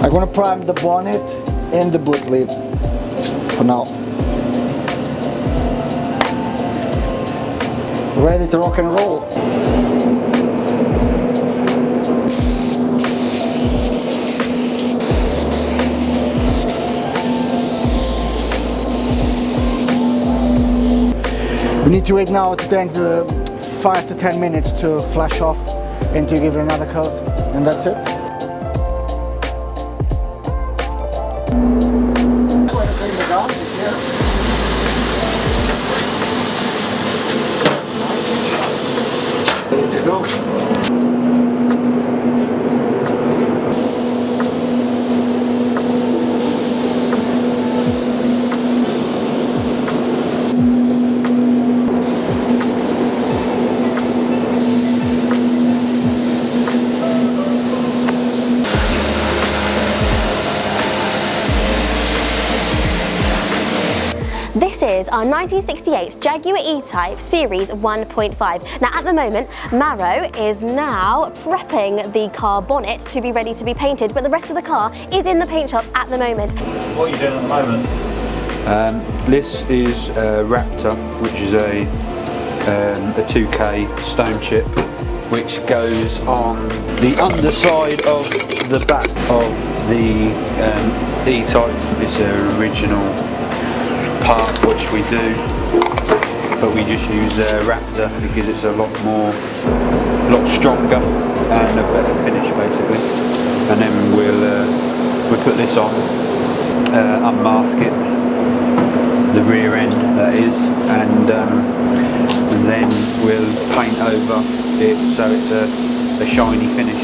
I'm gonna prime the bonnet and the boot lid for now. Ready to rock and roll. We need to wait now to 5 to 10 minutes to flash off and to give it another coat, and that's it. Ready to go. This is our 1968 Jaguar E-Type Series 1.5. Now at the moment, Mauro is now prepping the car bonnet to be ready to be painted, but the rest of the car is in the paint shop at the moment. What are you doing at the moment? This is a Raptor, which is a 2K stone chip, which goes on the underside of the back of the E-Type. It's an original part which we do, but we just use Raptor because it's a lot stronger and a better finish basically. And then we'll put this on, unmask it, the rear end that is, and then we'll paint over it so it's a shiny finish.